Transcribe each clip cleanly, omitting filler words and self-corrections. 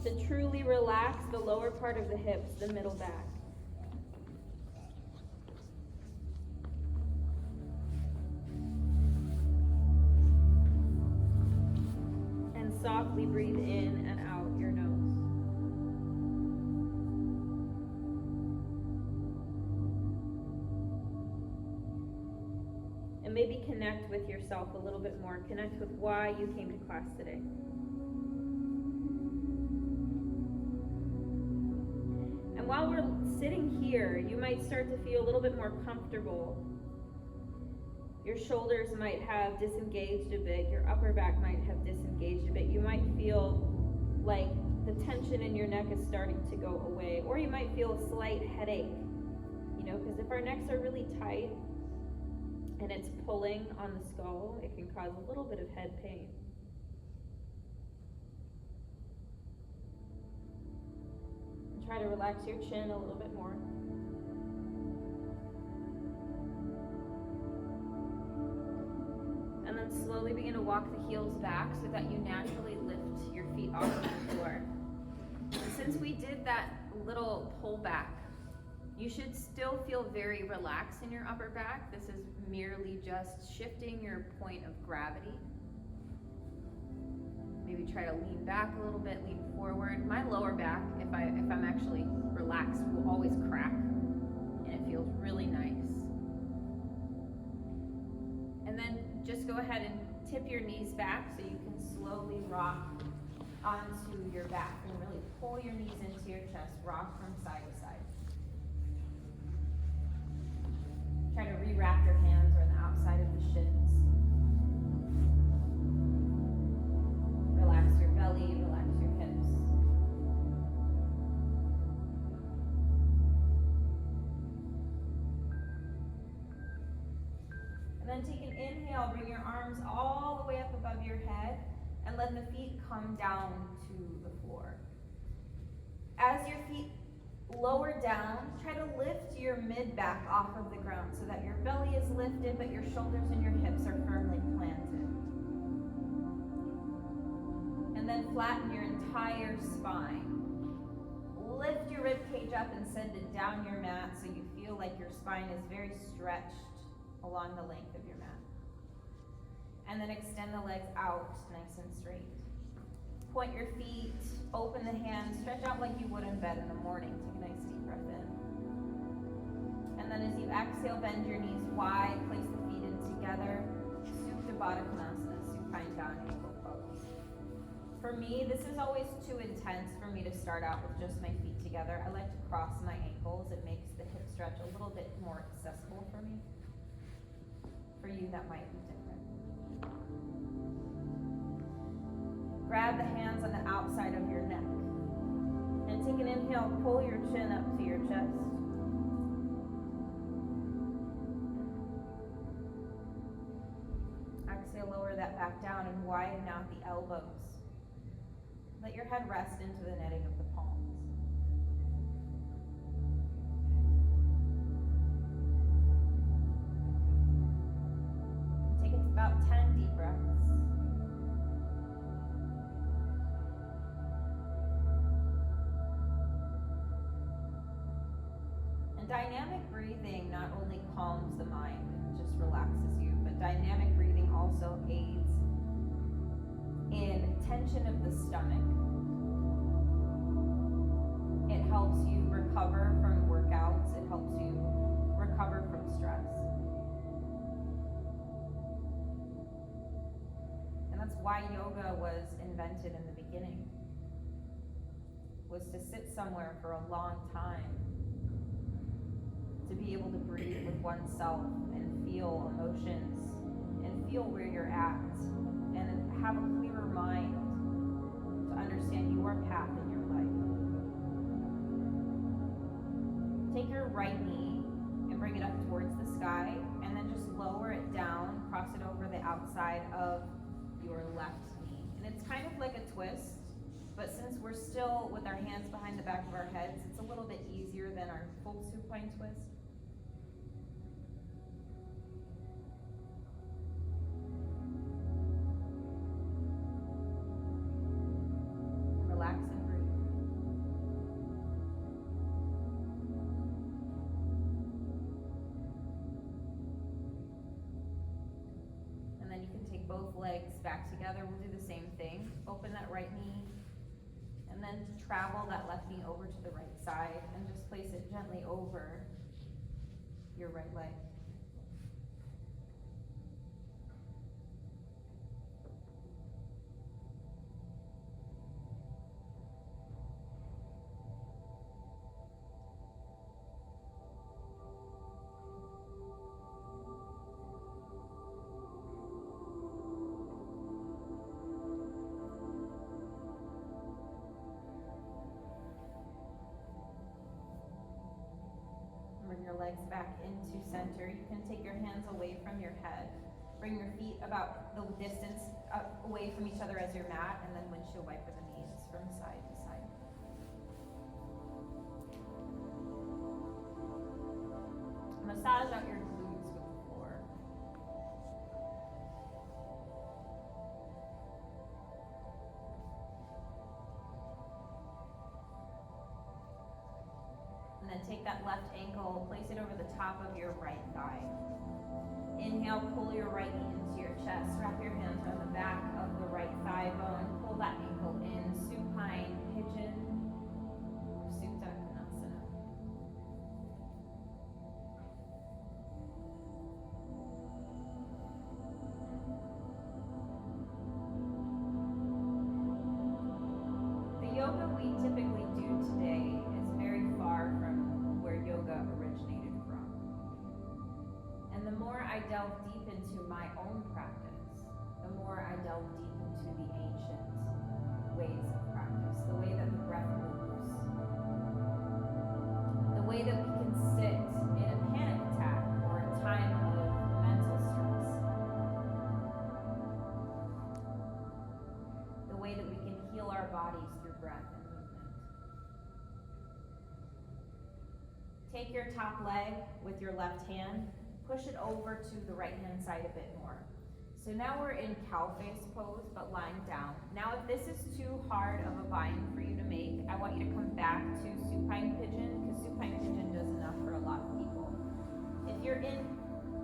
to truly relax the lower part of the hips, the middle back. And softly breathe in and out your nose. And maybe connect with yourself a little bit more. Connect with why you came to class today. And while we're sitting here, you might start to feel a little bit more comfortable. Your shoulders might have disengaged a bit. Your upper back might have disengaged a bit. You might feel like the tension in your neck is starting to go away. Or you might feel a slight headache. You know, because if our necks are really tight and it's pulling on the skull, it can cause a little bit of head pain. And try to relax your chin a little bit more. And then slowly begin to walk the heels back so that you naturally lift your feet off of the floor. And since we did that little pull back, you should still feel very relaxed in your upper back. This is merely just shifting your point of gravity. Maybe try to lean back a little bit, lean forward. My lower back, if I'm actually relaxed, will always crack, and it feels really nice. And then just go ahead and tip your knees back so you can slowly rock onto your back and really pull your knees into your chest, rock from side to side. Try to re-wrap your hands around the outside of the shins. Relax your belly, relax your hips. And then take an inhale, bring your arms all the way up above your head and let the feet come down to the floor. As your feet lower down, try to lift your mid-back off of the ground so that your belly is lifted, but your shoulders and your hips are firmly planted. And then flatten your entire spine. Lift your rib cage up and send it down your mat so you feel like your spine is very stretched along the length of your mat. And then extend the legs out nice and straight. Point your feet, open the hands, stretch out like you would in bed in the morning. Take a nice deep breath in. And then as you exhale, bend your knees wide, place the feet in together. Supta Baddha Konasana, supine down ankle pose. For me, this is always too intense for me to start out with just my feet together. I like to cross my ankles. It makes the hip stretch a little bit more accessible for me. For you, that might be different. Grab the hands on the outside of your neck. And take an inhale, pull your chin up to your chest. Exhale, lower that back down and widen out the elbows. Let your head rest into the netting of the palms. Take about 10 deep breaths. Dynamic breathing not only calms the mind, just relaxes you, but dynamic breathing also aids in tension of the stomach. It helps you recover from workouts. It helps you recover from stress. And that's why yoga was invented in the beginning, was to sit somewhere for a long time, to be able to breathe with oneself and feel emotions and feel where you're at and have a clearer mind to understand your path in your life. Take your right knee and bring it up towards the sky and then just lower it down, cross it over the outside of your left knee. And it's kind of like a twist, but since we're still with our hands behind the back of our heads, it's a little bit easier than our full supine twist. Relax and breathe. both legs back together. We'll do the same thing. Open that right knee, and then travel that left knee over to the right side, and just place it gently over your right leg. Bring your legs back into center. You can take your hands away from your head. Bring your feet about the distance away from each other as your mat, and then windshield wiper the knees from side to side. Massage out your glutes with the floor. And then take that left ankle, place it over the top of your right thigh. Inhale, pull your right knee into your chest. Wrap your hands around the back of the right thigh bone. Pull that ankle in, supine pigeon, or Supta Konasana. The yoga we typically do today is very far from where yoga originated from. And the more I delve deep into my own practice, the more I delve deep into the ancient ways of practice, the way that the breath moves, the way that we can sit in a panic attack or a time of mental stress, the way that we can heal our bodies through breath and movement. Take your top leg with your left hand, push it over to the right hand side a bit more. So now we're in cow face pose, but lying down. Now if this is too hard of a bind for you to make, I want you to come back to supine pigeon, because supine pigeon does enough for a lot of people. If you're in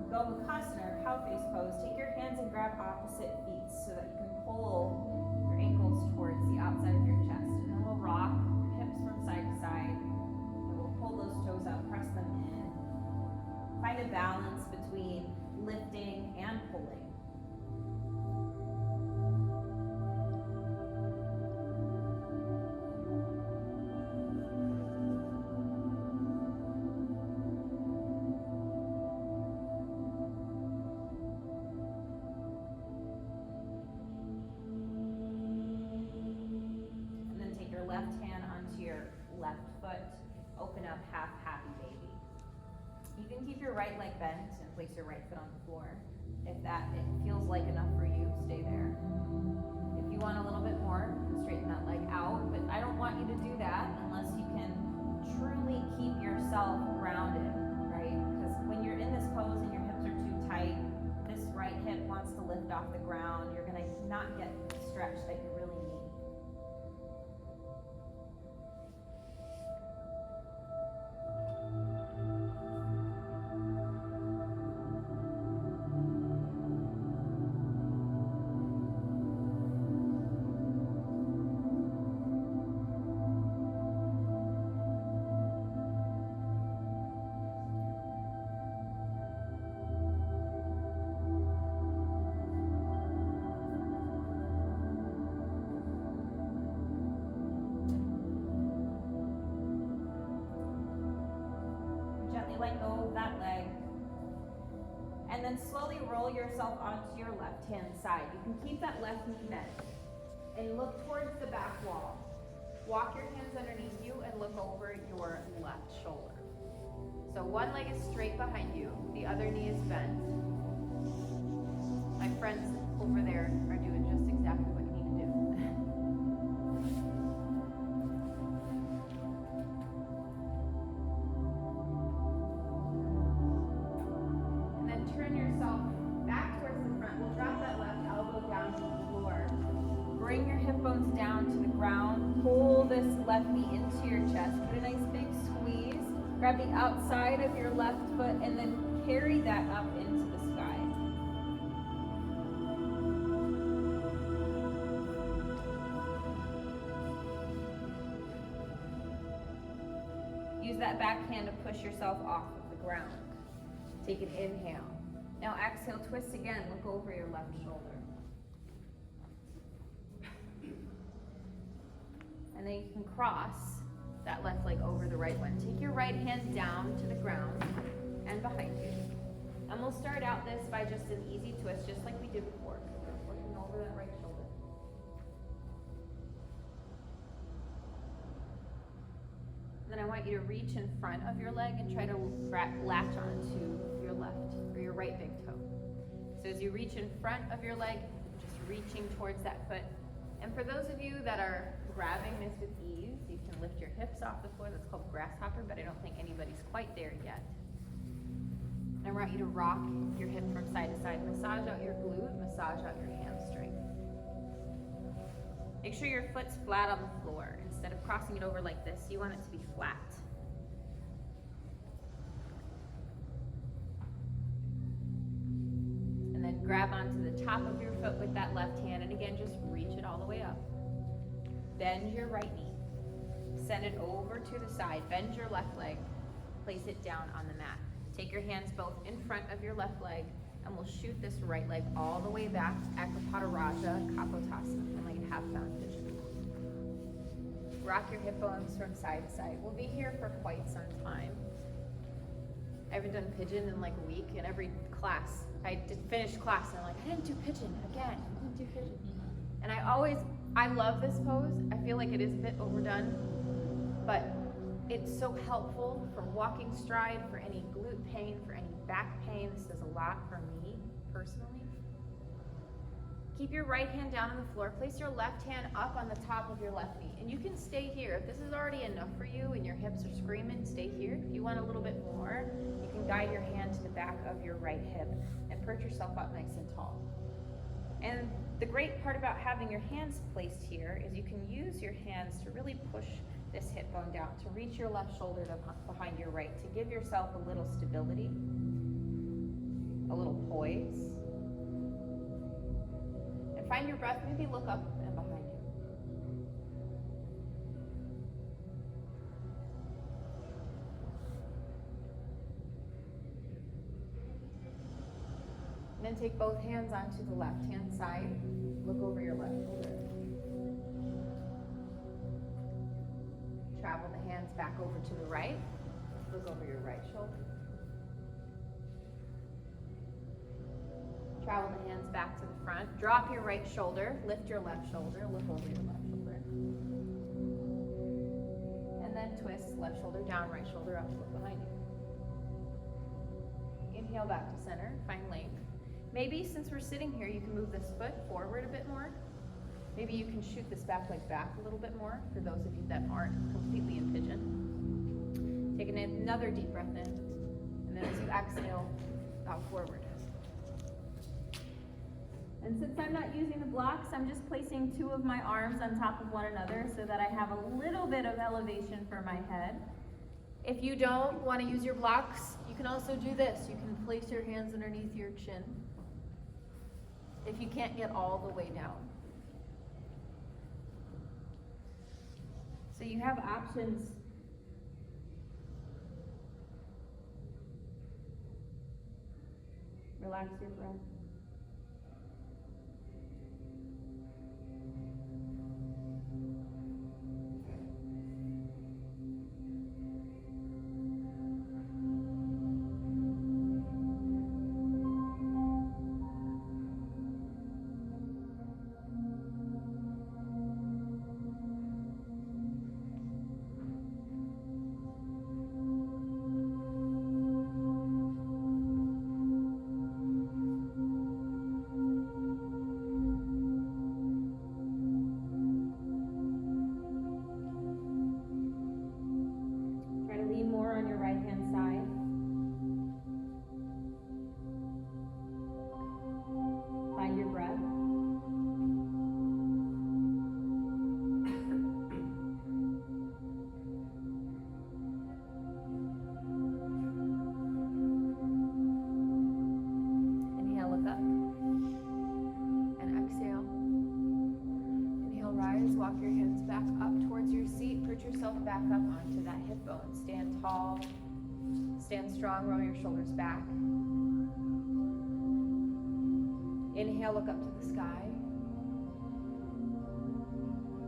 Gomukhasana or cow face pose, take your hands and grab opposite feet so that you can pull your ankles towards the outside of your chest. And then we'll rock hips from side to side, and we'll pull those toes out, press them in. Find a balance between lifting and pulling. And then take your left hand onto your left foot. Open up half happy baby. You can keep your right leg bent and place your right foot on the floor. If it feels like enough for you, stay there. If you want a little bit more, straighten that leg out, but I don't want you to do that unless you can truly keep yourself grounded, right? Because when you're in this pose and your hips are too tight, this right hip wants to lift off the ground, you're gonna not get the stretch that you really need. Let go of that leg, and then slowly roll yourself onto your left hand side. You can keep that left knee bent and look towards the back wall. Walk your hands underneath you and look over your left shoulder. So one leg is straight behind you, the other knee is bent. My friends over there are doing just exactly what you need to do. Turn yourself back towards the front. We'll drop that left elbow down to the floor. Bring your hip bones down to the ground. Pull this left knee into your chest. Put a nice big squeeze. Grab the outside of your left foot and then carry that up into the sky. that back hand to push yourself off of the ground. Take an inhale. Now exhale, twist again, look over your left shoulder. And then you can cross that left leg over the right one. Take your right hand down to the ground and behind you. And we'll start out this by just an easy twist, just like we did before. Looking over that right shoulder. And then I want you to reach in front of your leg and try to latch onto your left or your right big toe. So as you reach in front of your leg, just reaching towards that foot. And for those of you that are grabbing this with ease, you can lift your hips off the floor. That's called grasshopper, but I don't think anybody's quite there yet. I want you to rock your hip from side to side. Massage out your glute, massage out your hamstring. Make sure your foot's flat on the floor. Instead of crossing it over like this, you want it to be flat. And then grab onto the top of your foot with that left hand, and again, just reach it all the way up. Bend your right knee. Send it over to the side. Bend your left leg. Place it down on the mat. Take your hands both in front of your left leg, and we'll shoot this right leg all the way back to Ekapataraja Kapotasana, like a half-bound pigeon. Rock your hip bones from side to side. We'll be here for quite some time. I haven't done pigeon in like a week, and every class, I did finish class, and I'm like, I didn't do pigeon again. I didn't do pigeon. And I love this pose. I feel like it is a bit overdone, but it's so helpful for walking stride, for any glute pain, for any back pain. This does a lot for me personally. Keep your right hand down on the floor. Place your left hand up on the top of your left knee. And you can stay here. If this is already enough for you and your hips are screaming, stay here. If you want a little bit more, you can guide your hand to the back of your right hip and perch yourself up nice and tall. And the great part about having your hands placed here is you can use your hands to really push this hip bone down, to reach your left shoulder behind your right, to give yourself a little stability, a little poise. And find your breath, maybe look up and behind you. And then take both hands onto the left-hand side, look over your left shoulder. Travel the hands back over to the right. Look over your right shoulder. Travel the hands back to the front. Drop your right shoulder. Lift your left shoulder. Look over your left shoulder. And then twist left shoulder down, right shoulder up. Look behind you. Inhale back to center. Find length. Maybe since we're sitting here, you can move this foot forward a bit more. Maybe you can shoot this back leg back a little bit more for those of you that aren't completely in pigeon. Take another deep breath in, and then as you exhale, out forward. And since I'm not using the blocks, I'm just placing two of my arms on top of one another so that I have a little bit of elevation for my head. If you don't want to use your blocks, you can also do this. You can place your hands underneath your chin if you can't get all the way down. So you have options. Relax your breath. walk your hands back up towards your seat. Put yourself back up onto that hip bone. Stand tall. Stand strong. Roll your shoulders back. Inhale, look up to the sky.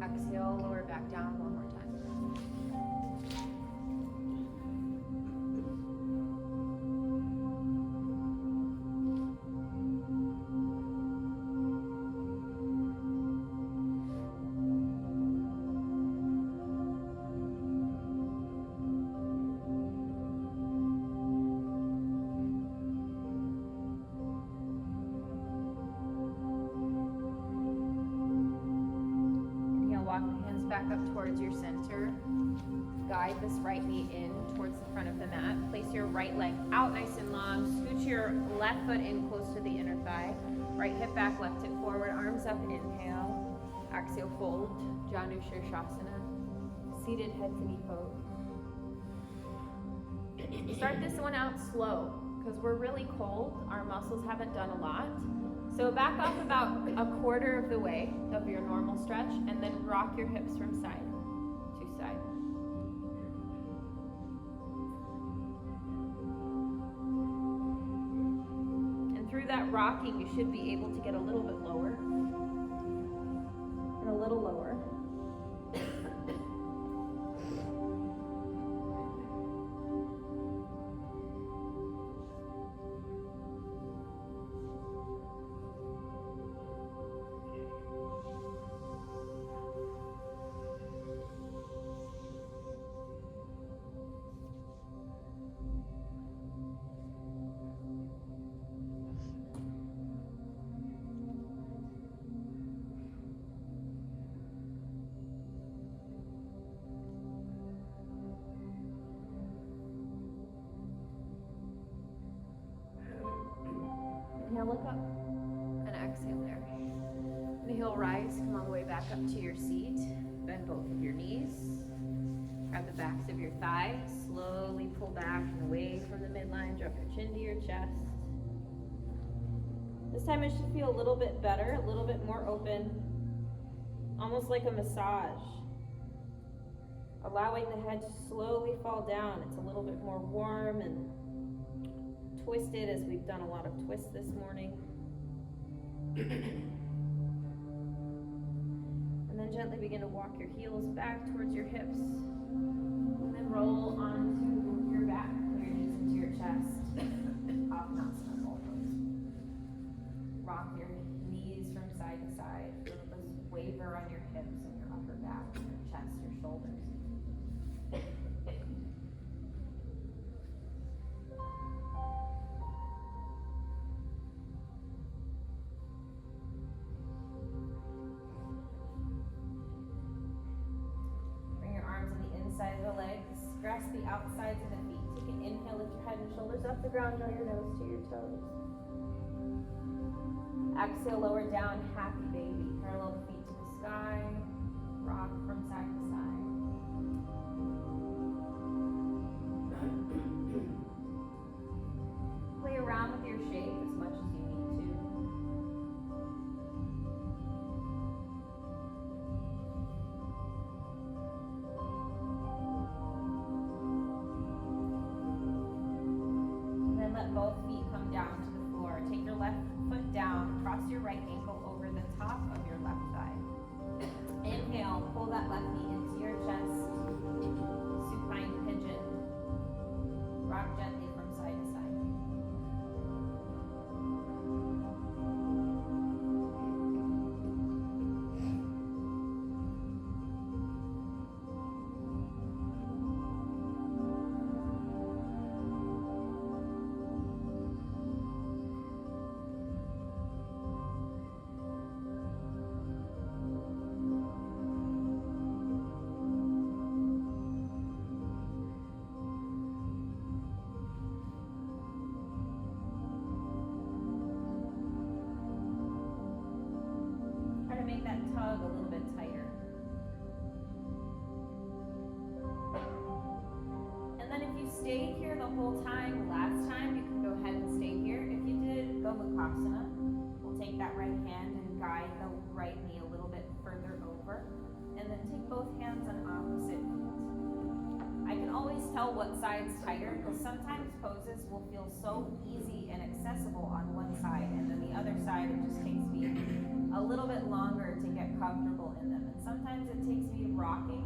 Exhale, lower back down one more time. Back up towards your center. Guide this right knee in towards the front of the mat. Place your right leg out nice and long. Scoot your left foot in close to the inner thigh. Right hip back, left hip forward. Arms up, inhale. Exhale, fold. Janu Shirshasana. Seated head to knee pose. Start this one out slow because we're really cold. Our muscles haven't done a lot. So back off about a quarter of the way of your normal stretch and then rock your hips from side to side. And through that rocking, you should be able to get a little bit lower and a little lower. Now look up and exhale there. Inhale, rise, come all the way back up to your seat. Bend both of your knees. Grab the backs of your thighs. Slowly pull back and away from the midline. Drop your chin to your chest. This time it should feel a little bit better, a little bit more open. Almost like a massage. Allowing the head to slowly fall down. It's a little bit more warm and twisted as we've done a lot of twists this morning. And then gently begin to walk your heels back towards your hips. And then roll onto your back, put your knees into your chest. Uttanasana pose. Rock your knees from side to side. Feel this waver on your hips and your upper back, your chest, your shoulders. Side of the legs, grasp the outsides of the feet. Take an inhale, lift your head and shoulders off the ground, draw your nose to your toes. Exhale, lower down, happy baby. Parallel the feet to the sky, rock from side to side. Play around with your shape as much as you need to. Let both feet come down to the floor. Take your left foot down, cross your right ankle over the top of your left thigh. Inhale, pull that left knee into your chest. Supine pigeon. Rock gently from side to side. Make that tug a little bit tighter. And then if you stayed here the whole time, last time, you can go ahead and stay here. If you did Gomukhasana, we'll take that right hand and guide the right knee a little bit further over. both hands on opposite feet. I can always tell what side's tighter, because sometimes poses will feel so easy and accessible on one side, and then the other side, it just takes me a little bit longer to get comfortable in them. And sometimes it takes me rocking.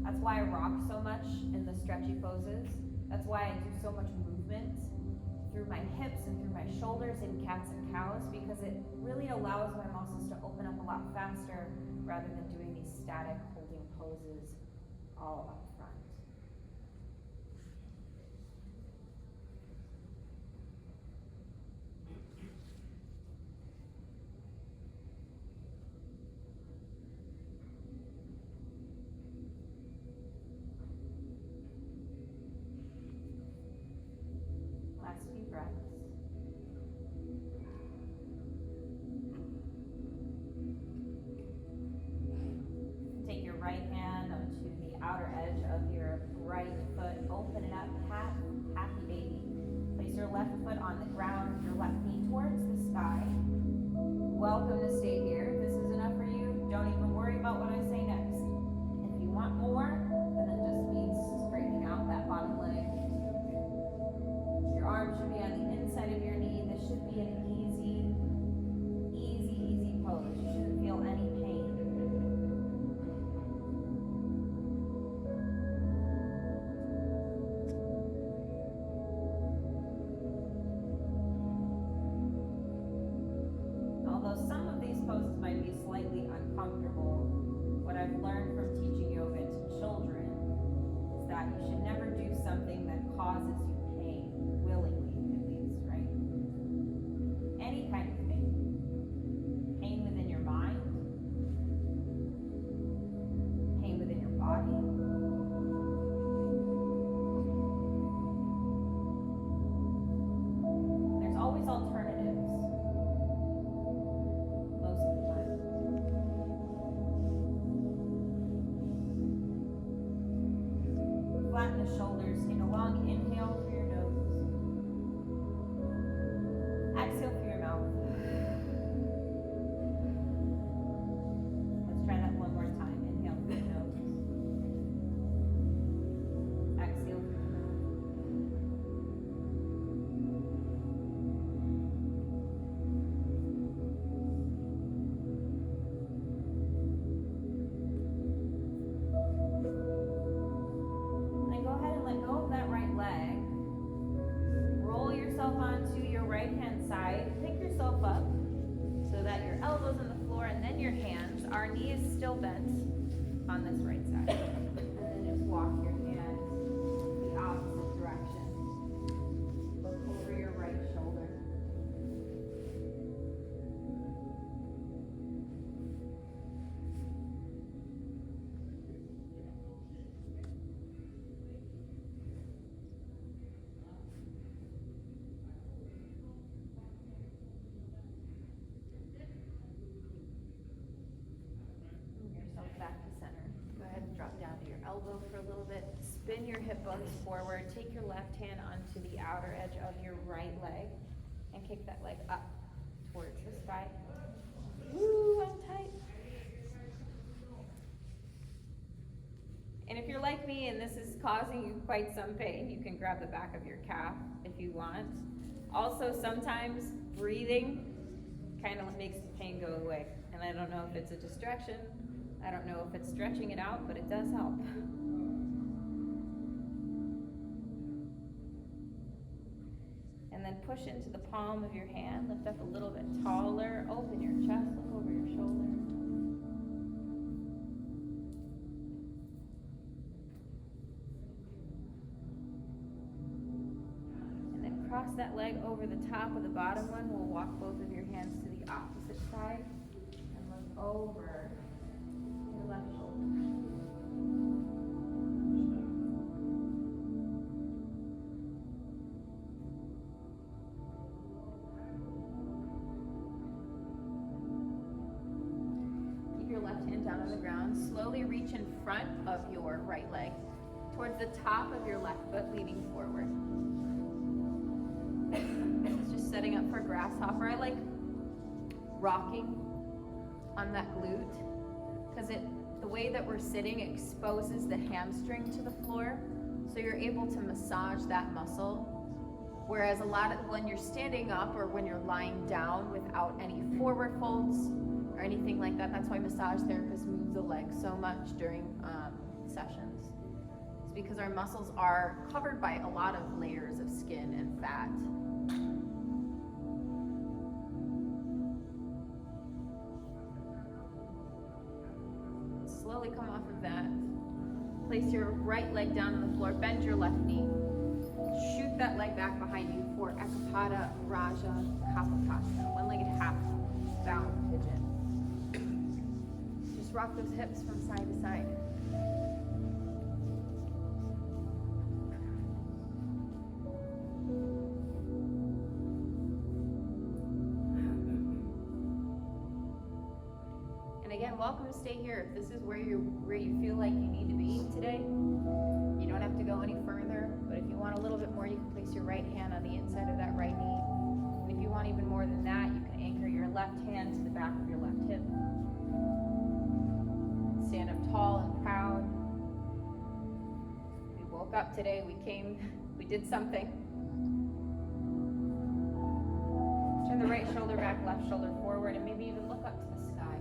That's why I rock so much in the stretchy poses. That's why I do so much movement through my hips and through my shoulders in cats and cows, because it really allows my muscles to open up a lot faster rather than doing these static holding poses all up front. Last few breaths. Take your right hand onto the outer edge of your right foot. Open it up, happy baby. Place your left foot on the ground, your left knee towards the sky. Welcome to stay here. If this is enough for you, don't even worry about what I say next. If you want more, then it just means straightening out that bottom leg. Your arm should be on the inside of your knee. This should be an easy pose. You shouldn't feel any pain. Although some of these poses might be slightly uncomfortable, what I've learned from teaching yoga to children is that you should never do something that causes you pain, willingly at least, right? Any kind of pain. Pain within your mind, pain within your body. There's always alternatives, most of the time. Flatten the shoulders, take a long inhale through your nose. Exhale through your mouth. Let's try that one more time. Inhale through your nose. Exhale through your mouth. Then go ahead and let go of that right leg. Roll yourself onto your right hand side. Pick yourself up so that your elbows on the floor and then your hands. Our knee is still bent on this right side. And then just walk your hands the opposite direction. Look over your right shoulder. Move yourself back to center. Go ahead and drop down to your elbow for a little bit. Spin your hip bones forward. Take your left hand onto the outer edge of your right leg and kick that leg up towards the sky. Woo, I'm tight. And if you're like me and this is causing you quite some pain, you can grab the back of your calf if you want. Also, sometimes breathing kind of makes the pain go away. And I don't know if it's a distraction, I don't know if it's stretching it out, but it does help. And then push into the palm of your hand, lift up a little bit taller, open your chest, look over your shoulder. And then cross that leg over the top of the bottom one. We'll walk both of your hands to the opposite side and look over your left shoulder. Keep your left hand down on the ground. Slowly reach in front of your right leg towards the top of your left foot, leaning forward. This is just setting up for grasshopper. I like rocking on that glute because the way that we're sitting exposes the hamstring to the floor, so you're able to massage that muscle. Whereas a lot of when you're standing up or when you're lying down without any forward folds or anything like that, that's why massage therapists move the legs so much during sessions. It's because our muscles are covered by a lot of layers of skin and fat. Slowly come off of that. Place your right leg down on the floor, bend your left knee. Shoot that leg back behind you for Ekapada Raja Kapotasana, one-legged half bound pigeon. Just rock those hips from side to side. And again, welcome to stay here. If this is where you feel like you need to be today, you don't have to go any further, but if you want a little bit more, you can place your right hand on the inside of that right knee. And if you want even more than that, you can anchor your left hand to the back of your left hip. Stand up tall and proud. We woke up today, we did something. Turn the right shoulder back, left shoulder forward, and maybe even look up to the sky.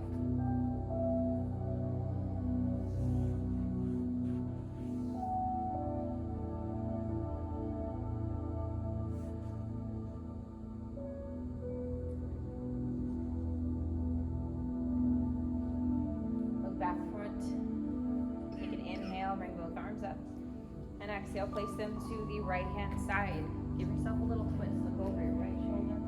And exhale, place them to the right hand side. Give yourself a little twist. Look over your right shoulder.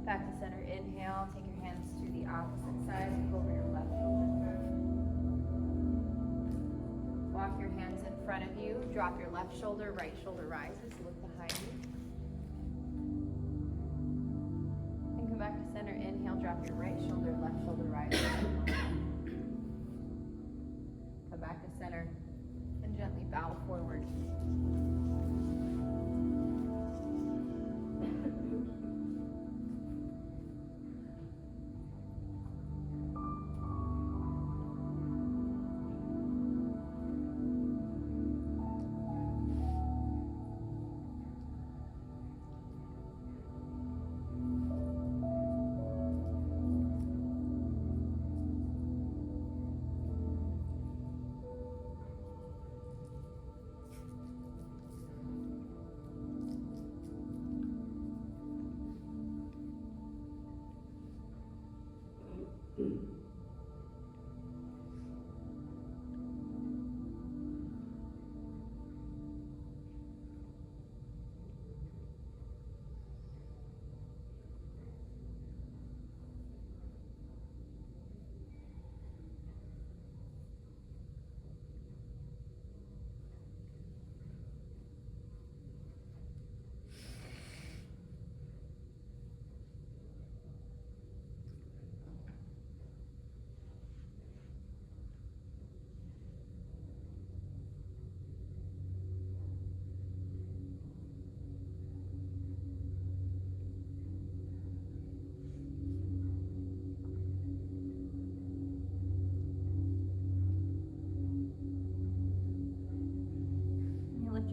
Back to center. Inhale. Take your hands to the opposite side. Look over your left shoulder. Walk your hands in front of you. Drop your left shoulder. Right shoulder rises. Look behind you. And come back to center. Inhale. Drop your right shoulder. Left shoulder rises. Back to center and gently bow forward.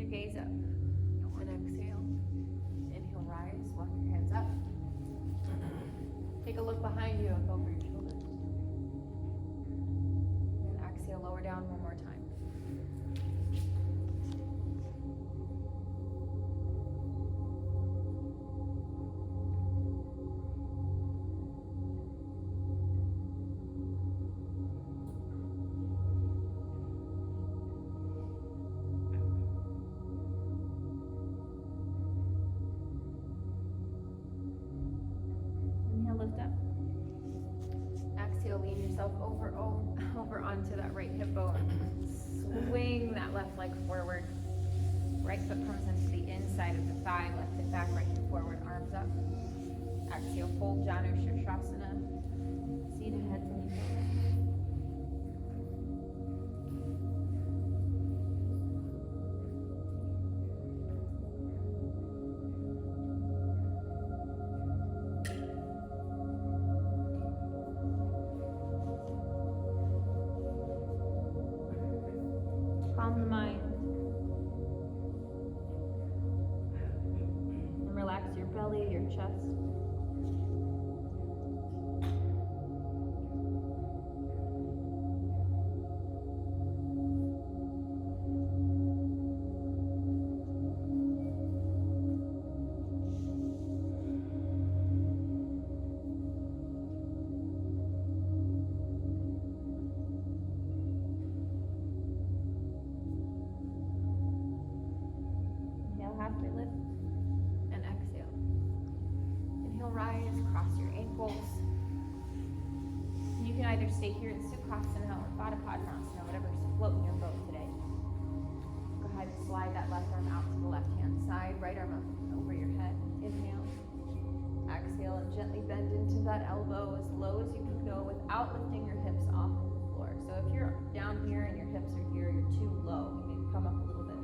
Gaze up and exhale. Inhale, rise, walk your hands up. Take a look behind you and over your shoulders. And exhale, lower down one more time. Lean yourself over onto that right hip bone. Swing that left leg forward. Right foot comes into the inside of the thigh. Left hip back, right hip forward, arms up. Exhale, fold Janu Shirshasana. Seated head to knee. calm the mind. And relax your belly, your chest. Halfway lift and exhale. Inhale, rise, cross your ankles. You can either stay here in Sukhasana or Baddha Padmasana, whatever's floating your boat today. Go ahead and slide that left arm out to the left hand side, right arm up over your head. Inhale, exhale, and gently bend into that elbow as low as you can go without lifting your hips off of the floor. So if you're down here and your hips are here, you're too low. You may come up a little bit.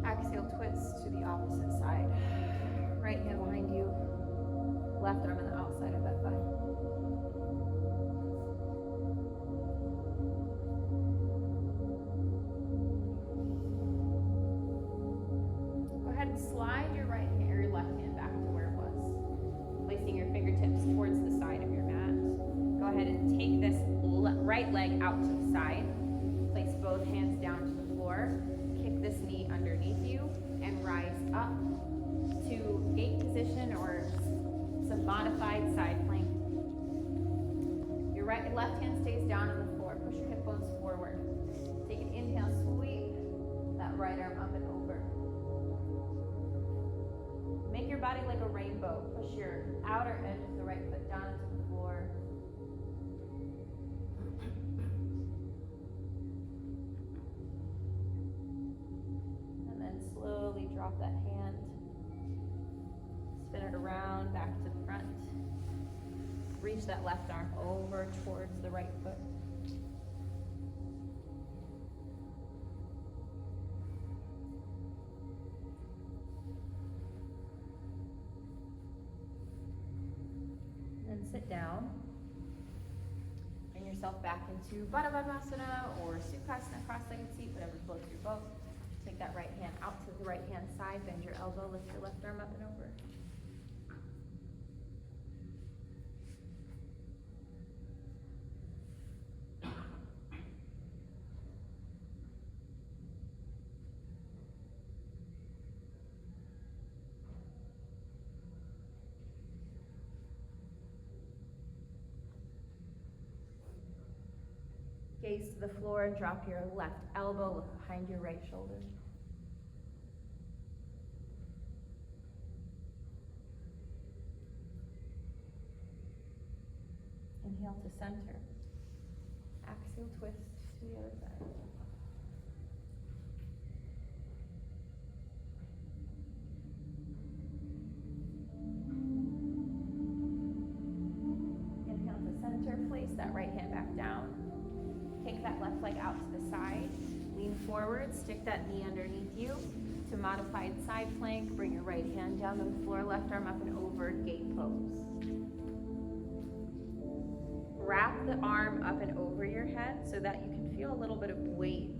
Exhale, twist to the opposite side. Right hand behind you, left arm on the outside of that thigh. Go ahead and slide your right hand or your left hand back to where it was, placing your fingertips towards the side of your mat. Go ahead and take this right leg out to the side. Place both hands down to the floor. Kick this knee underneath you and rise up to gate position or some modified side plank. Your left hand stays down on the floor. Push your hip bones forward. Take an inhale, sweep that right arm up and over. Make your body like a rainbow. Push your outer edge of the right foot down into the floor. Slowly drop that hand, spin it around, back to the front. Reach that left arm over towards the right foot. Then sit down. Bring yourself back into Baddha Padmasana or Sukhasana, cross-legged seat, whatever floats your boat. Take that right hand out to the right hand side, bend your elbow, lift your left arm up and over. Gaze to the floor and drop your left elbow, look behind your right shoulder. Inhale to center. Exhale, twist to the other side. Inhale to center, place that right hand back down. Take that left leg out to the side, lean forward, stick that knee underneath you to modified side plank, bring your right hand down to the floor, left arm up and over, gate pose. Wrap the arm up and over your head so that you can feel a little bit of weight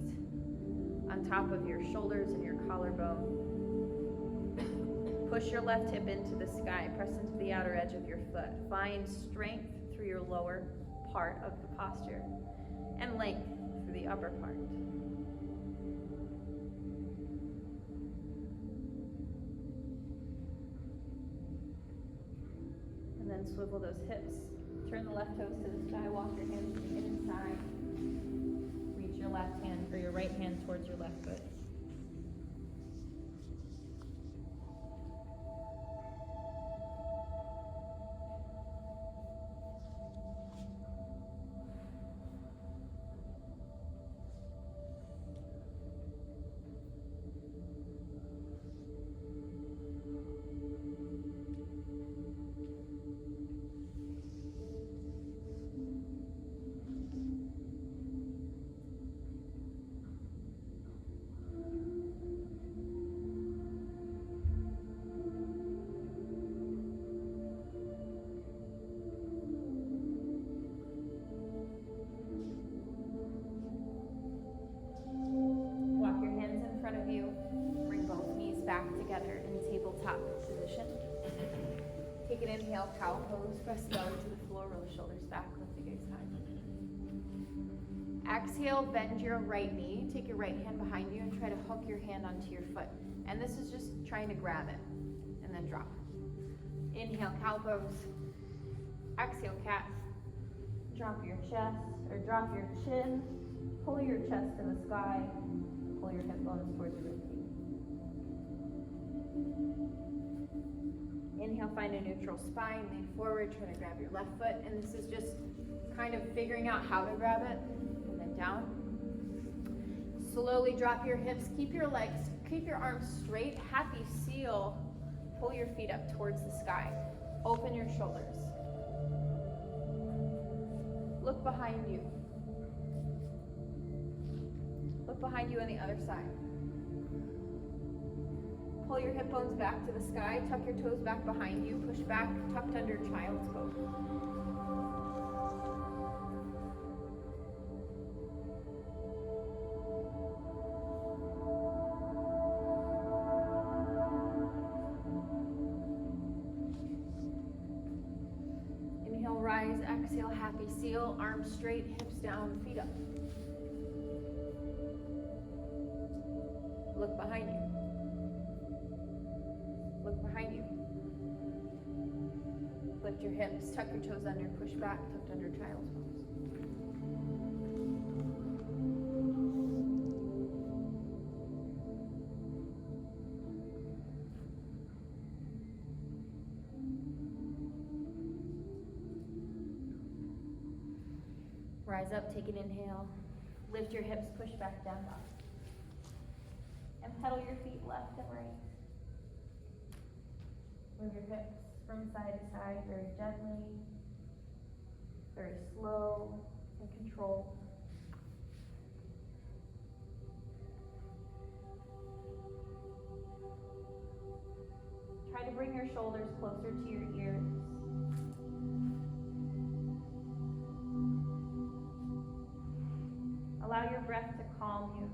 on top of your shoulders and your collarbone. Push your left hip into the sky, press into the outer edge of your foot. Find strength through your lower part of the posture and length through the upper part. And then swivel those hips. Turn the left toes to the sky, walk your hands to the inside. Reach your left hand or your right hand towards your left foot. inhale, cow pose, press belly to the floor, roll the shoulders back, lift the gaze high. Exhale, bend your right knee, take your right hand behind you and try to hook your hand onto your foot. And this is just trying to grab it, and then drop. Inhale, cow pose. Exhale, cat. Drop your chest, or drop your chin, pull your chest to the sky, pull your hip bones towards your ribcage. Inhale, find a neutral spine, lean forward, try to grab your left foot, and this is just kind of figuring out how to grab it, and then down. Slowly drop your hips, keep your arms straight, happy seal, pull your feet up towards the sky, open your shoulders. Look behind you. Look behind you on the other side. Pull your hip bones back to the sky, tuck your toes back behind you, push back, tucked under child's pose. Inhale, rise, exhale, happy seal, arms straight, hips down, feet up. Look behind you. Look behind you. Lift your hips, tuck your toes under, push back, tucked under child's pose. Rise up, take an inhale. Lift your hips, push back, down dog. And pedal your feet left and right. Move your hips from side to side very gently, very slow and controlled. Try to bring your shoulders closer to your ears. Allow your breath to calm you.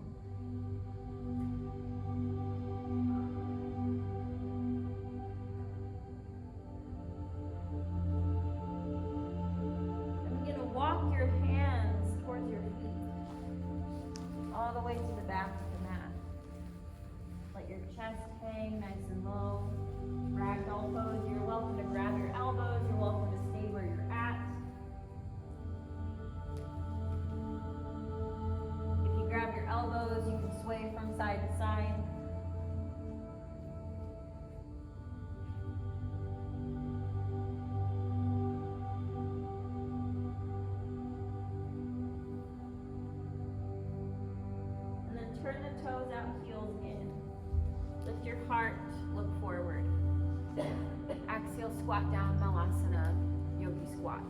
And begin to walk your hands towards your feet, all the way to the back of the mat. Let your chest hang nice and low. Ragdoll pose, you're welcome to grab your elbows, you're welcome to stay where you're at. Grab your elbows, you can sway from side to side. And then turn the toes out, heels in. Lift your heart, look forward. Exhale, squat down, Malasana, yogi squat.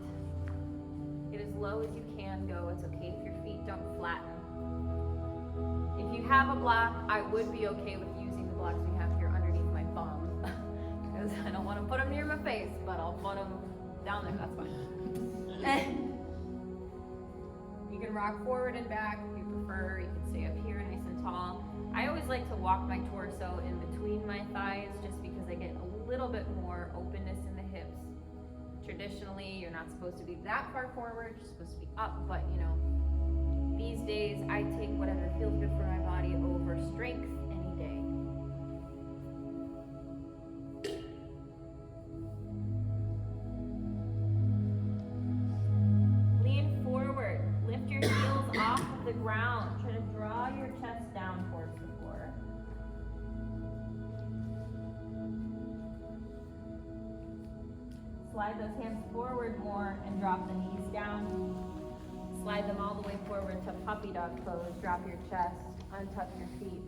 Get as low as you can go. It's okay if your feet don't flatten. If you have a block, I would be okay with using the blocks we have here underneath my thumb. Because I don't want to put them near my face, but I'll put them down there, that's fine. You can rock forward and back if you prefer. You can stay up here nice and tall. I always like to walk my torso in between my thighs just because I get a little bit more openness in the hips. Traditionally, you're not supposed to be that far forward, you're supposed to be up, but you know, these days, I take whatever feels good for my body over strength any day. Lean forward. Lift your heels off of the ground. Try to draw your chest down towards the floor. Slide those hands forward more and drop the knees down. Slide them all the way forward to puppy dog pose. Drop your chest, untuck your feet.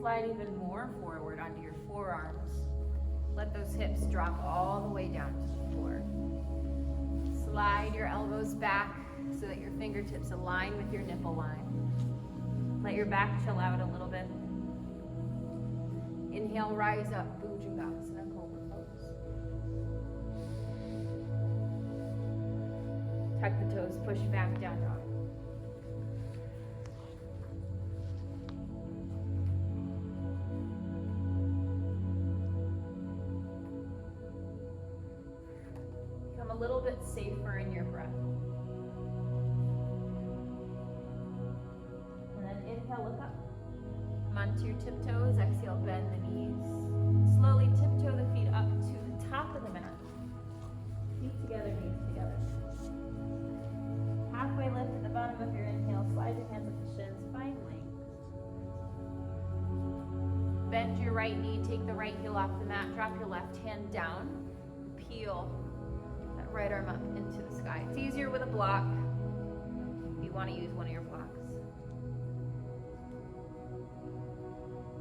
slide even more forward onto your forearms. Let those hips drop all the way down to the floor. Slide your elbows back so that your fingertips align with your nipple line. Let your back chill out a little bit. Inhale, rise up, Bhujangasana, Cobra Pose. Tuck the toes, push back, down dog. Become a little bit safer in your breath. And then inhale, look up. Come onto your tiptoes, exhale, bend the knees. Slowly tiptoe the feet up to the top of the mat. Feet together, knees together. Halfway lift at the bottom of your inhale, slide your hands up the shins, find length. Bend your right knee, take the right heel off the mat, drop your left hand down, peel that right arm up into the sky. It's easier with a block. You want to use one of your blocks.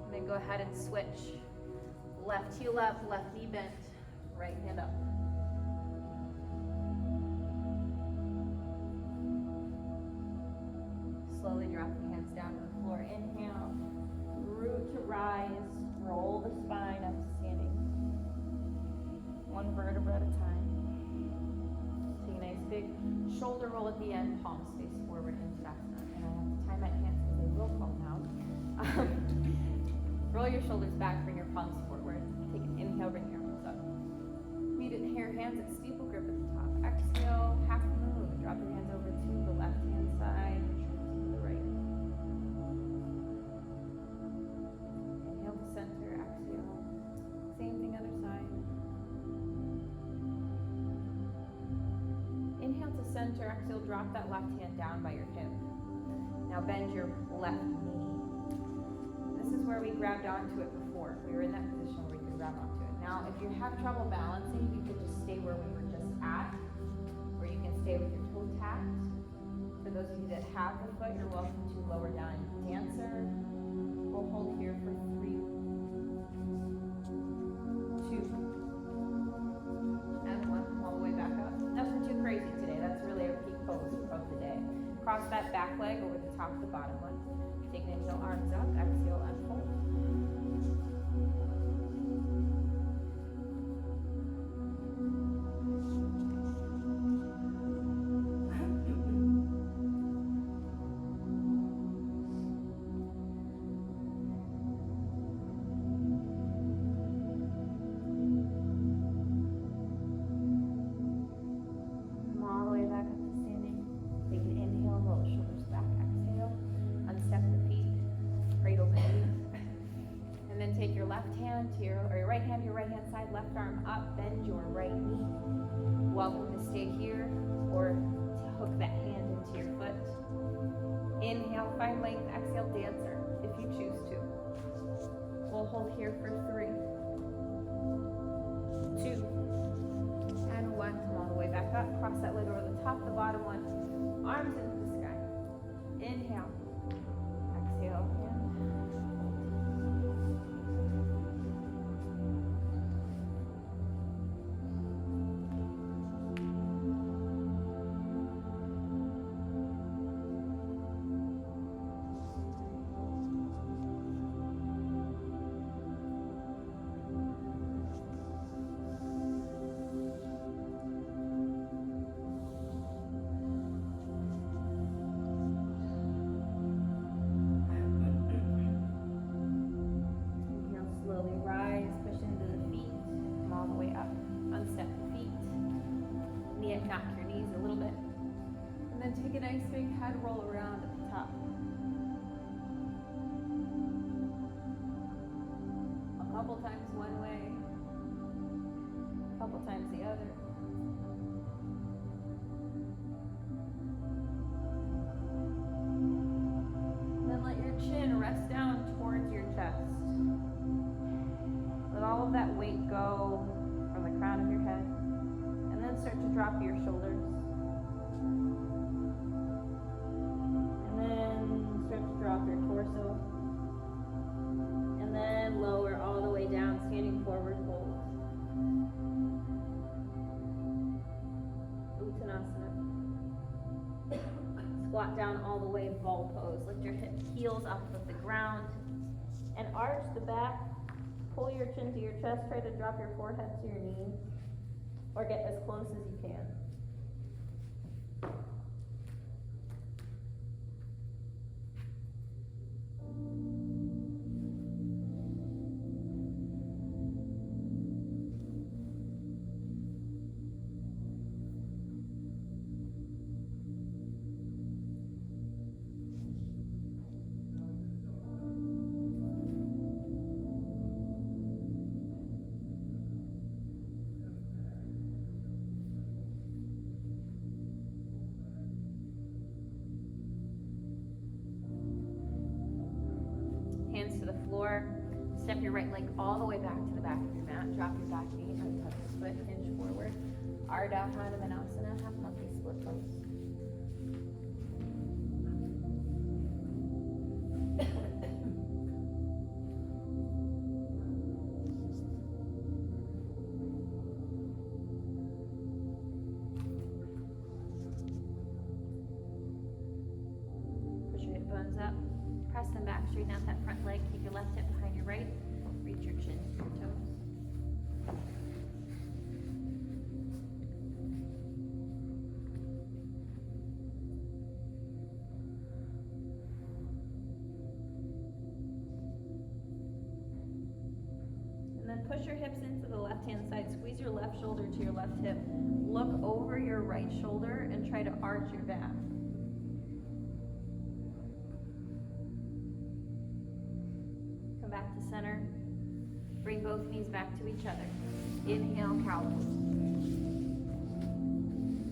And then go ahead and switch. Left heel up, left knee bent, right hand up. Slowly drop the hands down to the floor. Inhale, root to rise, roll the spine up to standing. One vertebra at a time. Take a nice big shoulder roll at the end, palms face forward in Shavasana. And I have to tie my hands because they will fall down. Roll your shoulders back, bring your palms forward. Take an inhale, bring your arms up. Meet it here, hands at steeple grip at the top. Exhale, half move. Drop your hands over to the left hand side, to the right. Inhale to center, exhale. Same thing, other side. Inhale to center, exhale, drop that left hand down by your hip. Now bend your left knee. This is where we grabbed onto it before. We were in that position where we could grab onto it. Now, if you have trouble balancing, you could just stay where we were just at, or you can stay with your toe tapped. For those of you that have the foot, you're welcome to lower down into dancer. We'll hold here for 3, 2, and 1. All the way back up. Nothing too crazy today. That's really our peak pose of the day. Cross that back leg over the top of the bottom one. Take an inhale, arms up, exhale, unfold. Come all the way back up to standing. Take an inhale, roll the shoulders back, exhale. Unstep the feet, cradle the knees. And then take your left hand to your right hand to your right hand side, left arm up, bend your right knee. Welcome to stay here or to hook that hand into your foot. Inhale, find length, exhale, dancer, if you choose to. We'll hold here for 3, 2, and 1. Come all the way back up, cross that leg over the top, the bottom one, arms into the sky. Inhale. Exhale again. Knock your knees a little bit. And then take a nice big head roll around at the top. A couple times one way, a couple times the other. Then let your chin rest down towards your chest. Let all of that weight go from the crown of your head. And then start to drop your shoulders. And then start to drop your torso. And heels off of the ground. And arch the back, pull your chin to your chest, try to drop your forehead to your knees, or get as close as you can. Hands to the floor. Step your right leg all the way back to the back of your mat. Drop your back knee, untuck your foot, hinge forward. Ardha Hanumanasana, half monkey split pose. Push your hip bones up. Press them back, straighten out that front leg, keep your left hip behind your right, reach your chin to your toes. And then push your hips into the left-hand side, squeeze your left shoulder to your left hip, look over your right shoulder and try to arch your back. Back to center. Bring both knees back to each other. Inhale, cow pose.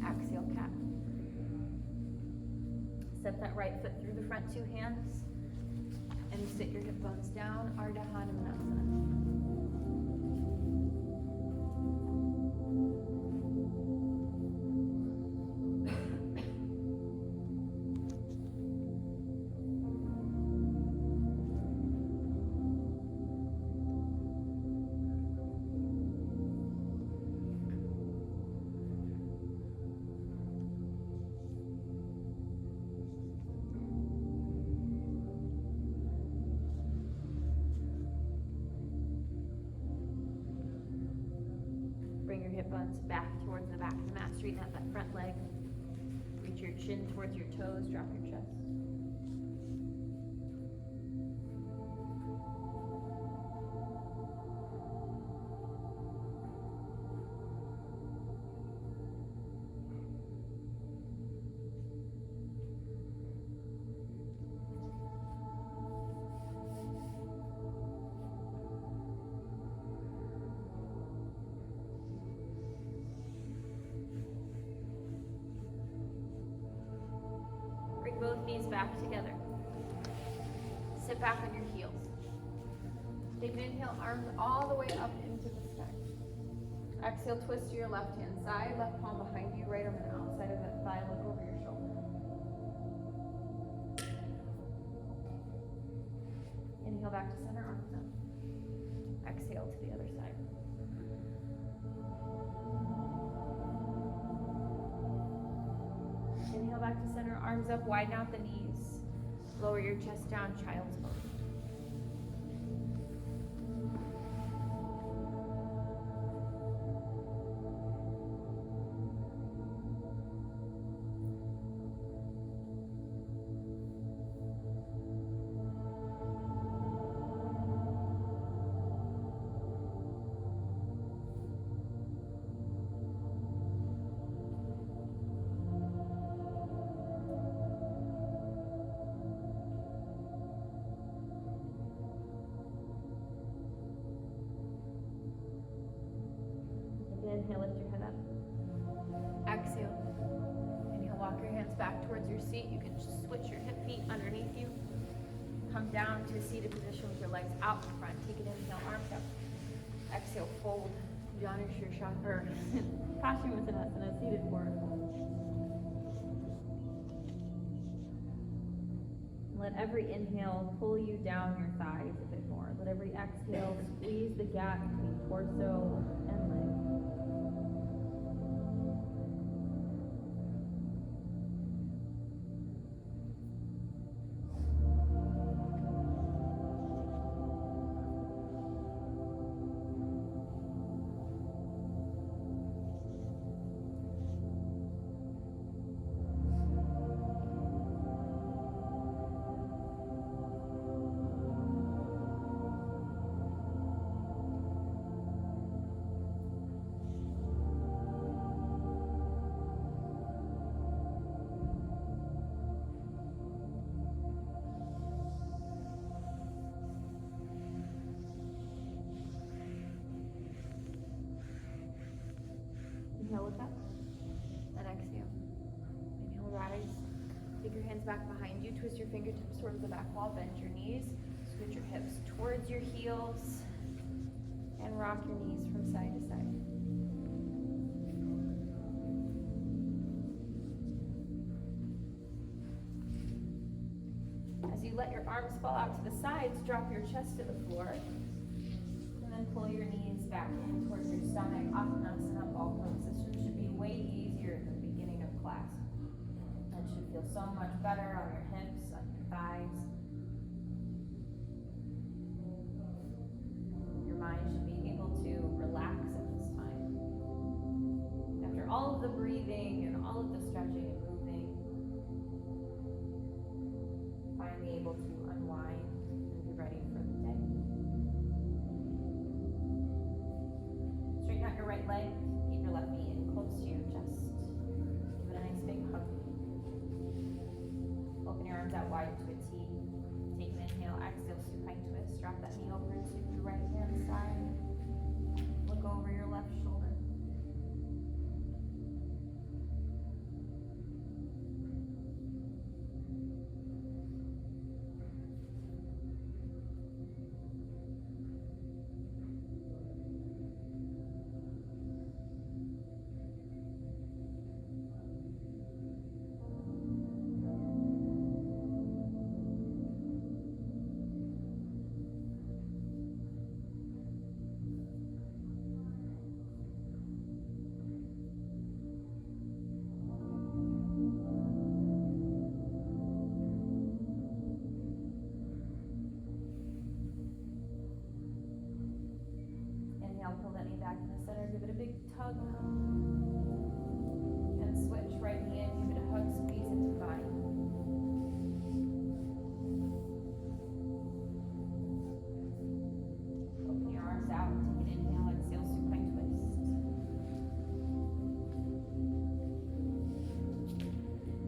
Exhale, cat. Step that right foot through the front two hands and sit your hip bones down. Ardha Hanumanasana. Bring your hip bones back towards the back of the mat. Straighten out that front leg. Reach your chin towards your toes. Drop your chest. Both knees back together. Sit back on your heels. Take an inhale, arms all the way up into the sky. Exhale, twist to your left hand side, left palm behind you, right arm on the outside of that thigh, look over your shoulder. Inhale back to center, arms up. Exhale to the other side. Inhale back to center, arms up, widen out the knees. Lower your chest down, child's pose. Inhale, lift your head up. Exhale. Inhale, walk your hands back towards your seat. You can switch your hip feet underneath you. Come down to a seated position with your legs out in front. Take an inhale, arms up. Exhale, fold. Janu Shirshakar. Paschimottanasana, seated forward fold. Let every inhale pull you down your thighs a bit more. Let every exhale squeeze the gap between torso and leg. Inhale, look up. And exhale. Inhale, rise. Take your hands back behind you. Twist your fingertips towards the back wall. Bend your knees. Scoot your hips towards your heels. And rock your knees from side to side. As you let your arms fall out to the sides, drop your chest to the floor. And then pull your knees back in towards your stomach. Uttanasana, ball pose. This one should be way easier than the beginning of class. That should feel so much better on your hips, on your thighs. Your mind should be able to relax at this time. After all of the breathing and all of the stretching and moving, finally able to unwind and be ready for the day. Straighten out your right leg. Keep your left knee in close to your chest. Give it a nice big hug. Open your arms out wide to a T. Take an inhale, exhale, supine twist. Drop that knee over to your right hand side. Look over your left shoulder. Pull that knee back in the center, give it a big tug. And switch, right knee in, give it a hug, squeeze into thigh. Open your arms out, take an inhale, exhale, supine twist.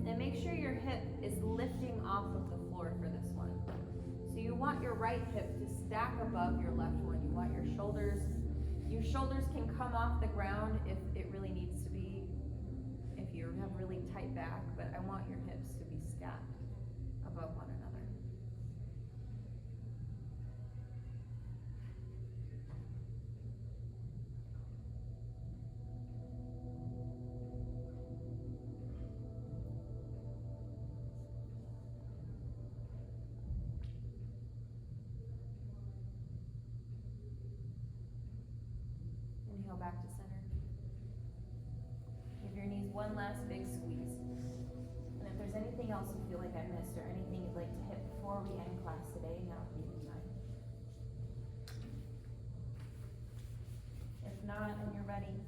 And make sure your hip is lifting off of the floor for this one. So you want your right hip to stack above your left one. You want your shoulders can come off the ground if it really needs to be, if you have really tight back, but I want your hips to be stacked above one another. Inhale back to center. Give your knees one last big squeeze. And if there's anything else you feel like I missed or anything you'd like to hit before we end class today, now would be the time. If not, and you're ready,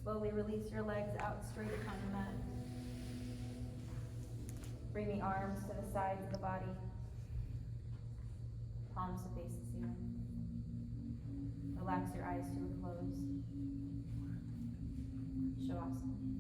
slowly release your legs out straight upon the mat. Bring the arms to the sides of the body. Palms to face the ceiling. Relax your eyes to a close. Shavasana.